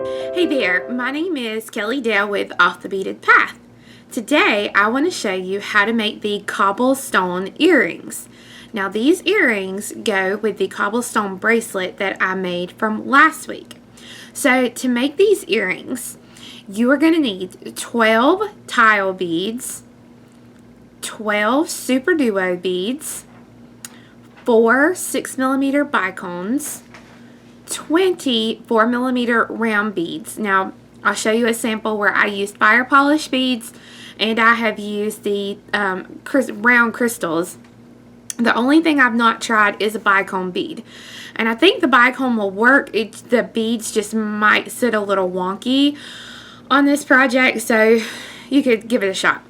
Hey there, my name is Kelly Dale with Off the Beaten Path. Today I want to show you how to make the cobblestone earrings. Now these earrings go with the cobblestone bracelet that I made from last week. So to make these earrings, you are going to need 12 tile beads, 12 super duo beads, 4 6mm bicones, 20 4mm round beads. Now I'll show you a sample where I used fire polish beads and I have used the round crystals. The only thing I've not tried is a bicone bead, and I think the bicone will work. The beads just might sit a little wonky on this project, so you could give it a shot.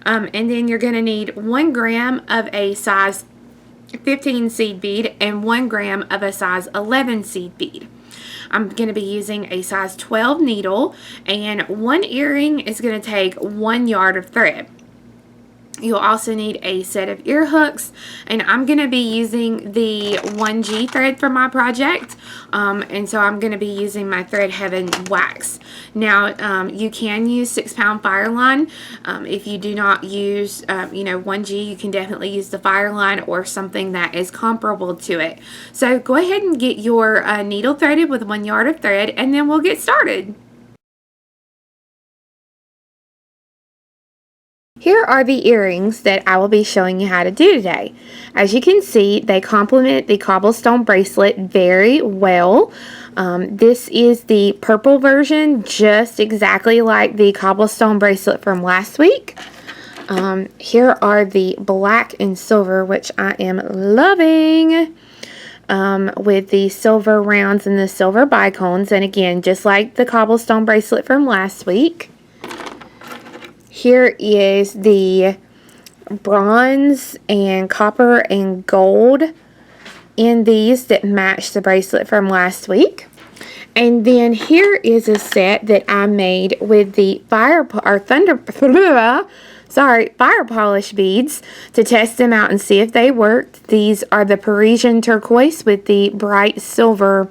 And then you're going to need 1 gram of a size 15 seed bead and 1 gram of a size 11 seed bead. I'm going to be using a size 12 needle, and one earring is going to take 1 yard of thread. You'll also need a set of ear hooks, and I'm going to be using the 1G thread for my project, and so I'm going to be using my Thread Heaven wax. Now you can use 6-pound Fireline. If you do not use 1G, you can definitely use the Fireline or something that is comparable to it. So go ahead and get your needle threaded with 1 yard of thread, and then we'll get started. Here are the earrings that I will be showing you how to do today. As you can see, they complement the cobblestone bracelet very well. This is the purple version, just exactly like the cobblestone bracelet from last week. Here are the black and silver, which I am loving, with the silver rounds and the silver bicones. And again, just like the cobblestone bracelet from last week. Here is the bronze and copper and gold in these that match the bracelet from last week. And then here is a set that I made with the fire polish beads to test them out and see if they worked. These are the Parisian turquoise with the bright silver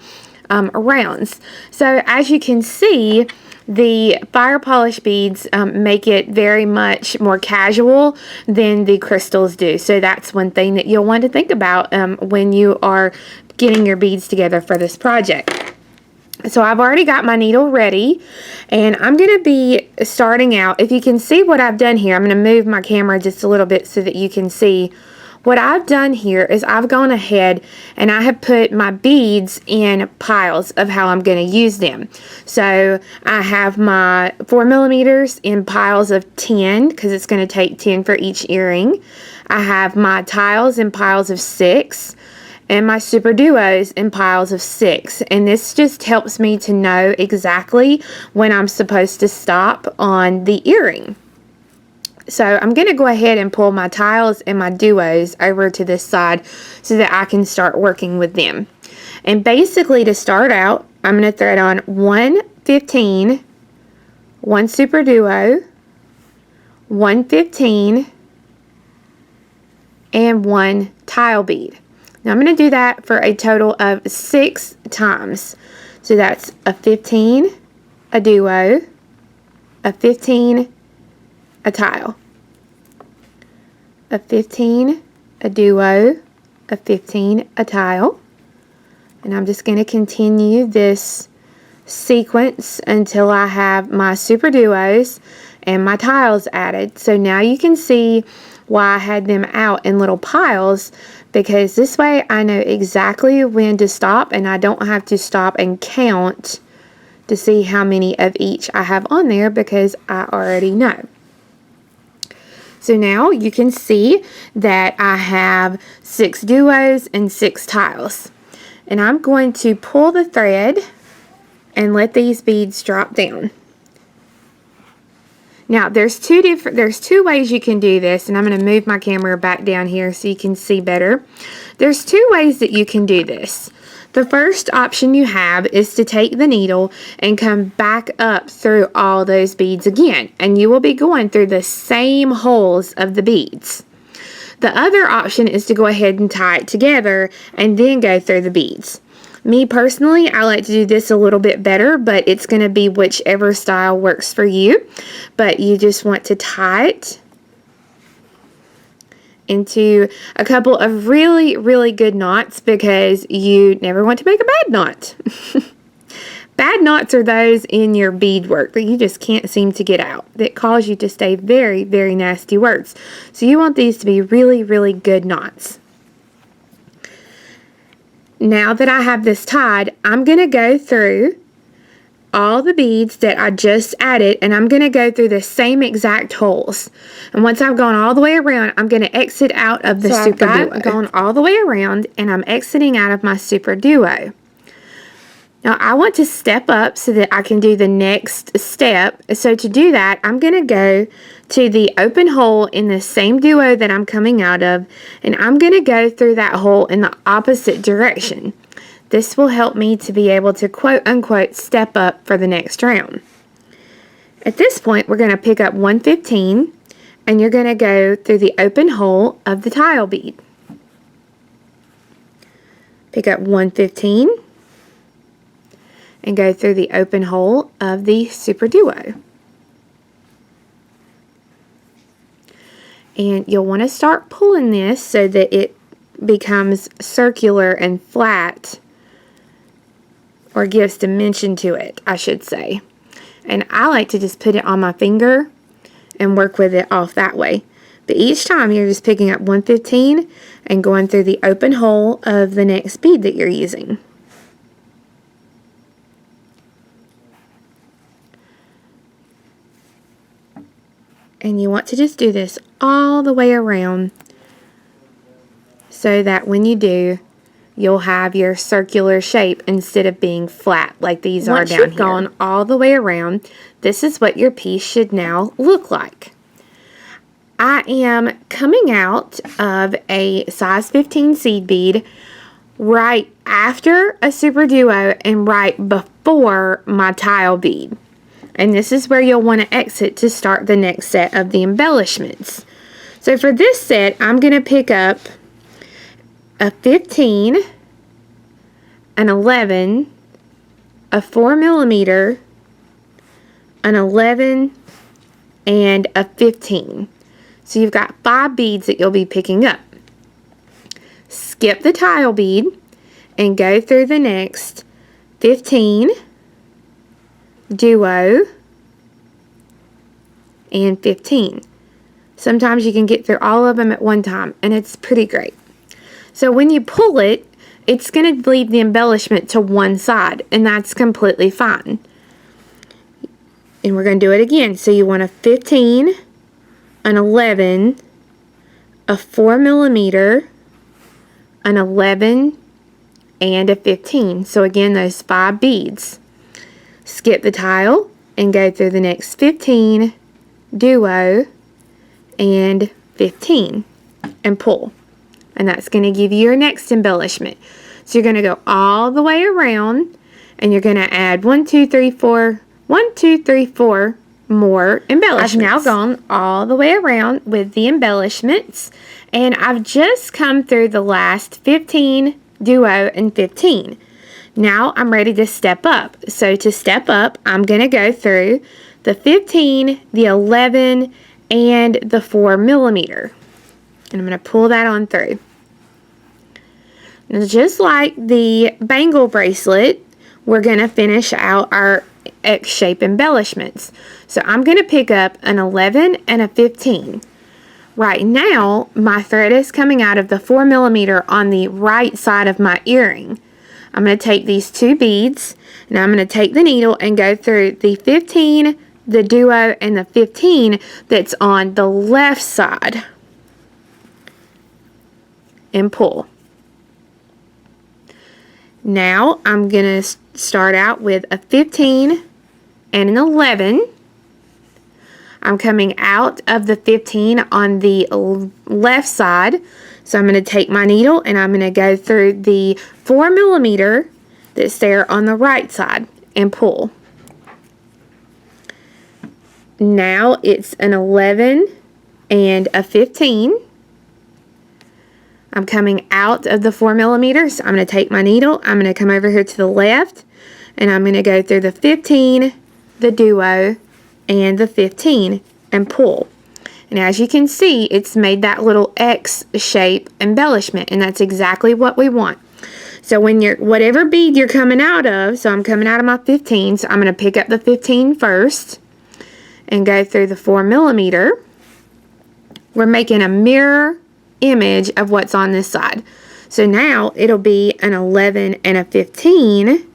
rounds. So as you can see, the fire polish beads make it very much more casual than the crystals do. So that's one thing that you'll want to think about when you are getting your beads together for this project. So I've already got my needle ready, and I'm going to be starting out. If you can see what I've done here, I'm going to move my camera just a little bit so that you can see. What I've done here is I've gone ahead and I have put my beads in piles of how I'm going to use them. So I have my 4mm in piles of 10 because it's going to take 10 for each earring. I have my tiles in piles of 6 and my super duos in piles of 6. And this just helps me to know exactly when I'm supposed to stop on the earring. So I'm going to go ahead and pull my tiles and my duos over to this side so that I can start working with them. And basically to start out, I'm going to thread on 1 15, 1 super duo, 1 15, and 1 tile bead. Now I'm going to do that for a total of 6 times. So that's a 15, a duo, a 15, a tile, a 15, a duo, a 15, a tile. And I'm just going to continue this sequence until I have my super duos and my tiles added. So now you can see why I had them out in little piles, because this way I know exactly when to stop and I don't have to stop and count to see how many of each I have on there, because I already know. So now you can see that I have 6 duos and 6 tiles. And I'm going to pull the thread and let these beads drop down. Now there's two ways you can do this, and I'm going to move my camera back down here so you can see better. There's 2 ways that you can do this. The first option you have is to take the needle and come back up through all those beads again, and you will be going through the same holes of the beads. The other option is to go ahead and tie it together and then go through the beads. Me personally, I like to do this a little bit better, but it's going to be whichever style works for you. But you just want to tie it into a couple of really, really good knots, because you never want to make a bad knot. Bad knots are those in your beadwork that you just can't seem to get out, that cause you to say very, very nasty words. So you want these to be really, really good knots. Now that I have this tied, I'm going to go through all the beads that I just added, and I'm going to go through the same exact holes. And once I've gone all the way around, I'm going to exit out of the Super Duo. I've gone all the way around, and I'm exiting out of my Super Duo. Now I want to step up so that I can do the next step. So to do that, I'm going to go to the open hole in the same duo that I'm coming out of, and I'm going to go through that hole in the opposite direction. This will help me to be able to quote unquote step up for the next round. At this point, we're going to pick up 115, and you're going to go through the open hole of the tile bead. Pick up 115 and go through the open hole of the Super Duo. And you'll want to start pulling this so that it becomes circular and flat, or gives dimension to it, I should say. And I like to just put it on my finger and work with it off that way. But each time you're just picking up 115 and going through the open hole of the next bead that you're using. And you want to just do this all the way around so that when you do, you'll have your circular shape instead of being flat like these are down here. Once you've gone all the way around, this is what your piece should now look like. I am coming out of a size 15 seed bead right after a Super Duo and right before my tile bead. And this is where you'll want to exit to start the next set of the embellishments. So for this set, I'm going to pick up a 15, an 11, a 4mm, an 11, and a 15. So you've got 5 beads that you'll be picking up. Skip the tile bead and go through the next 15, duo, and 15. Sometimes you can get through all of them at one time, and it's pretty great. So when you pull it, it's going to leave the embellishment to one side, and that's completely fine. And we're going to do it again. So you want a 15, an 11, a 4mm, an 11, and a 15. So again, those 5 beads. Skip the tile and go through the next 15, duo, and 15, and pull. And that's going to give you your next embellishment. So you're going to go all the way around, and you're going to add 1, 2, 3, 4 more embellishments. I've now gone all the way around with the embellishments, and I've just come through the last 15, duo, and 15. Now I'm ready to step up. So to step up, I'm going to go through the 15, the 11, and the 4mm. And I'm going to pull that on through. Now, just like the bangle bracelet, we're going to finish out our X-shape embellishments. So I'm going to pick up an 11 and a 15. Right now, my thread is coming out of the 4mm on the right side of my earring. I'm going to take these 2 beads, and I'm going to take the needle and go through the 15, the duo, and the 15 that's on the left side, and pull. Now I'm going to start out with a 15 and an 11. I'm coming out of the 15 on the left side. So I'm going to take my needle and I'm going to go through the 4mm that's there on the right side and pull. Now it's an 11 and a 15. I'm coming out of the 4mm, so I'm going to take my needle, I'm going to come over here to the left, and I'm going to go through the 15, the duo, and the 15, and pull. And as you can see, it's made that little X shape embellishment, and that's exactly what we want. So when you're, whatever bead you're coming out of, so I'm coming out of my 15, so I'm going to pick up the 15 first, and go through the 4mm. We're making a mirror image of what's on this side. So now it'll be an 11 and a 15,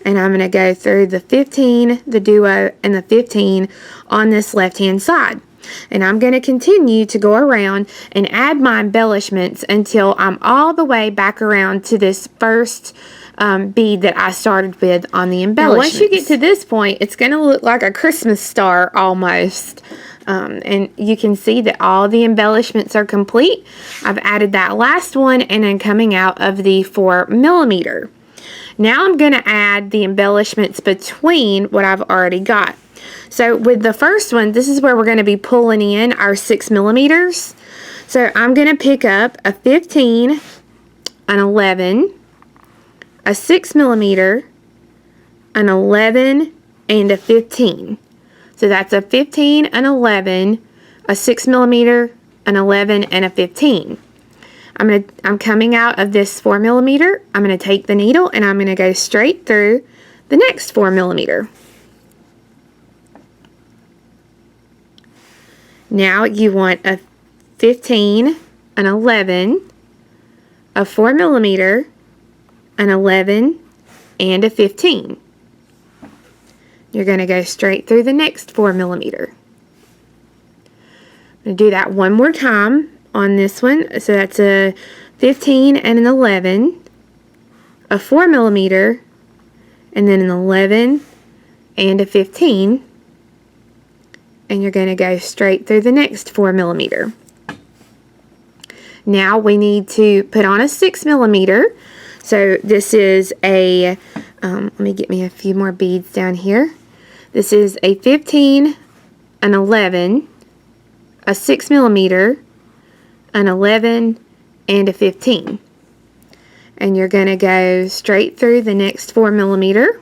and I'm going to go through the 15, the duo, and the 15 on this left hand side. And I'm going to continue to go around and add my embellishments until I'm all the way back around to this first bead that I started with on the embellishments. Now, once you get to this point, it's going to look like a Christmas star almost. And you can see that all the embellishments are complete. I've added that last one and then coming out of the 4mm. Now I'm going to add the embellishments between what I've already got. So with the first one, this is where we're going to be pulling in our 6mm. So I'm going to pick up a 15, an 11, a 6mm, an 11, and a 15. So that's a 15, an 11, a 6mm, an 11, and a 15. I'm coming out of this 4mm. I'm going to take the needle and I'm going to go straight through the next 4mm. Now you want a 15, an 11, a 4mm, an 11, and a 15. You're going to go straight through the next 4mm. I'm going to do that one more time on this one. So that's a 15 and an 11, a 4mm, and then an 11 and a 15. And you're going to go straight through the next 4mm. Now we need to put on a 6mm. So this is a, let me get me a few more beads down here. This is a 15, an 11, a 6mm, an 11, and a 15. And you're going to go straight through the next 4mm.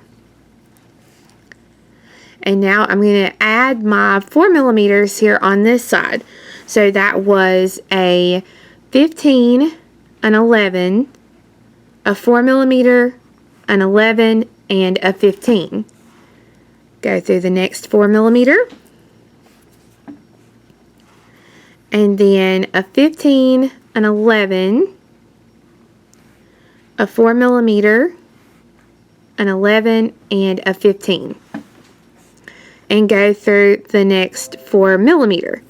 And now I'm going to add my 4mm here on this side. So that was a 15, an 11, a 4mm, an 11, and a 15. Go through the next 4mm. And then a 15, an 11, a 4mm, an 11, and a 15. And go through the next 4mm.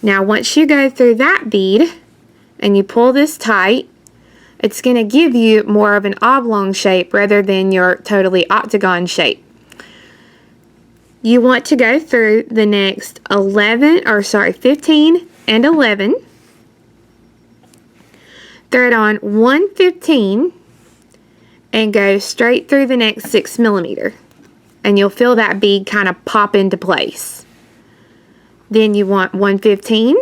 Now once you go through that bead and you pull this tight, it's going to give you more of an oblong shape rather than your totally octagon shape. You want to go through the next 15 and 11. Thread on 1 15 and go straight through the next 6mm. And you'll feel that bead kind of pop into place. Then you want 1 15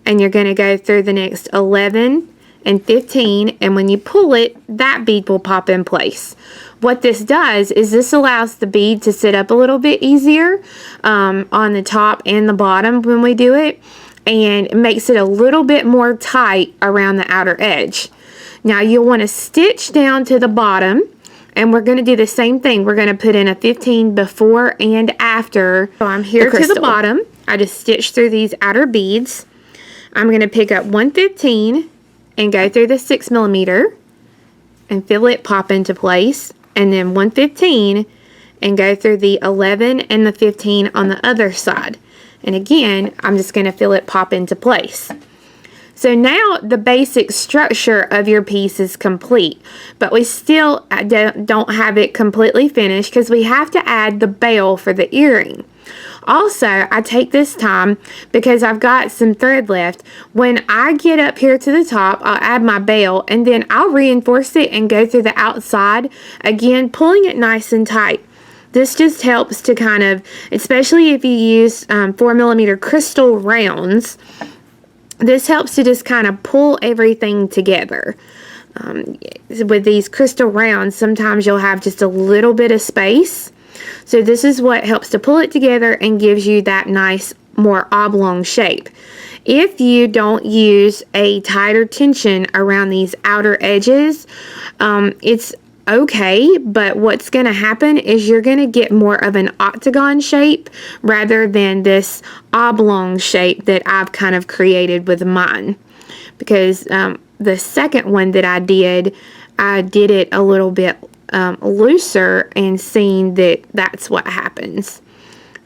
and you're going to go through the next 11 and 15, and when you pull it, that bead will pop in place. What this does is this allows the bead to sit up a little bit easier on the top and the bottom when we do it, and it makes it a little bit more tight around the outer edge. Now you'll want to stitch down to the bottom, and we're going to do the same thing. We're going to put in a 15 before and after. So I'm here to the bottom. I just stitched through these outer beads. I'm going to pick up 1 15 and go through the 6mm and feel it pop into place, and then 1 15 and go through the 11 and the 15 on the other side. And again, I'm just going to feel it pop into place. So now the basic structure of your piece is complete, but we still don't have it completely finished because we have to add the bell for the earring. Also, I take this time because I've got some thread left. When I get up here to the top, I'll add my bell and then I'll reinforce it and go through the outside, again pulling it nice and tight. This just helps to kind of, especially if you use 4mm crystal rounds, this helps to just kind of pull everything together. With these crystal rounds, sometimes you'll have just a little bit of space. So this is what helps to pull it together and gives you that nice, more oblong shape. If you don't use a tighter tension around these outer edges, it's okay, but what's going to happen is you're going to get more of an octagon shape rather than this oblong shape that I've kind of created with mine. Because the second one that I did it a little bit looser and seeing that that's what happens.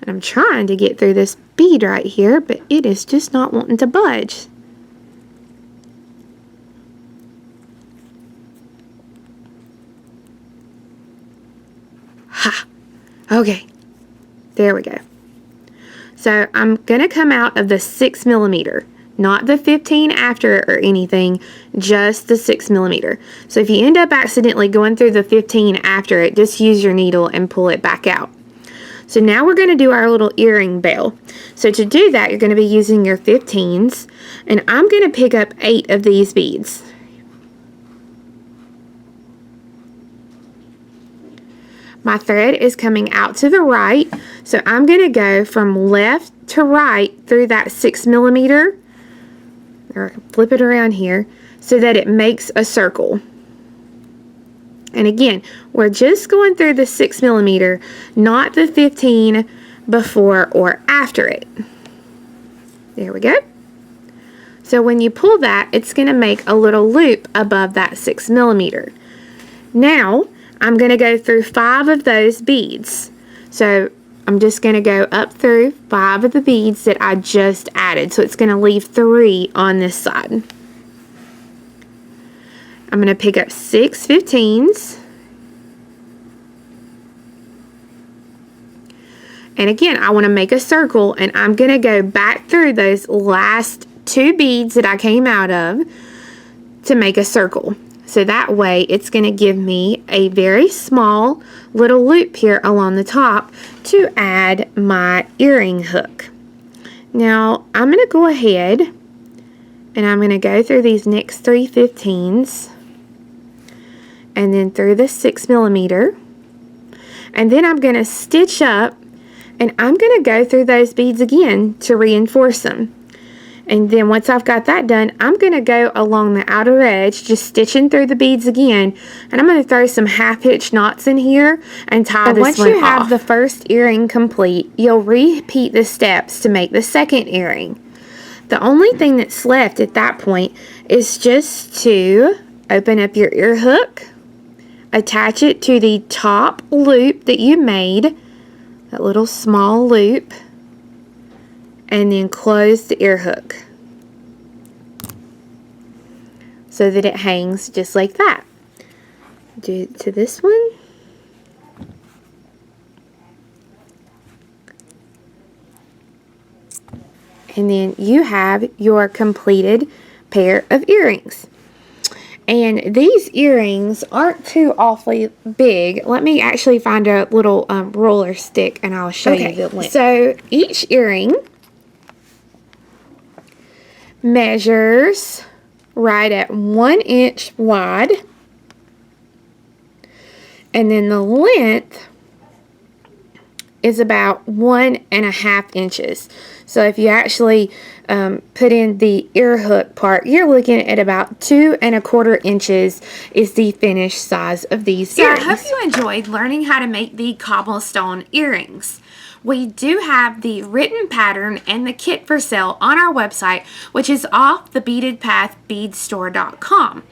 And I'm trying to get through this bead right here, but it is just not wanting to budge. Ha! Okay, there we go. So I'm going to come out of the 6mm. Not the 15 after it or anything, just the 6mm. So if you end up accidentally going through the 15 after it, just use your needle and pull it back out. So now we're going to do our little earring bell. So to do that, you're going to be using your 15s, and I'm going to pick up 8 of these beads. My thread is coming out to the right, so I'm going to go from left to right through that 6mm. Or flip it around here so that it makes a circle. And again, we're just going through the 6mm, not the 15 before or after it. There we go. So when you pull that, it's going to make a little loop above that 6mm. Now, I'm going to go through 5 of those beads. So I'm just going to go up through 5 of the beads that I just added. So it's going to leave 3 on this side. I'm going to pick up 6 15s. And again, I want to make a circle, and I'm going to go back through those last 2 beads that I came out of to make a circle. So that way it's going to give me a very small little loop here along the top to add my earring hook. Now I'm going to go ahead and I'm going to go through these next 3 15s and then through the 6mm, and then I'm going to stitch up, and I'm going to go through those beads again to reinforce them. And then once I've got that done, I'm going to go along the outer edge, just stitching through the beads again. And I'm going to throw some half-hitch knots in here and tie this one off. Once you have the first earring complete, you'll repeat the steps to make the second earring. The only thing that's left at that point is just to open up your ear hook, attach it to the top loop that you made, that little small loop, and then close the ear hook so that it hangs just like that. Do it to this one. And then you have your completed pair of earrings. And these earrings aren't too awfully big. Let me actually find a little roller stick and I'll show you the length. So each earring measures right at 1 inch wide, and then the length is about 1.5 inches. So if you actually put in the ear hook part, you're looking at about 2.25 inches is the finished size of these earrings. So I hope you enjoyed learning how to make the cobblestone earrings. We do have the written pattern and the kit for sale on our website, which is offthebeadedpathbeadstore.com.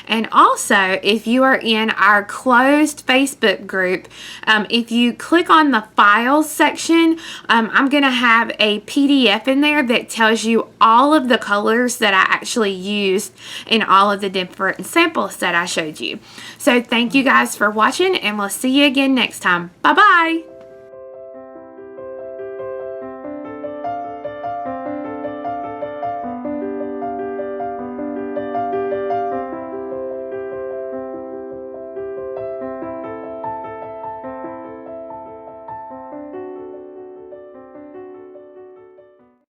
And also, if you are in our closed Facebook group, if you click on the files section, I'm going to have a PDF in there that tells you all of the colors that I actually used in all of the different samples that I showed you. So thank you guys for watching, and we'll see you again next time. Bye-bye!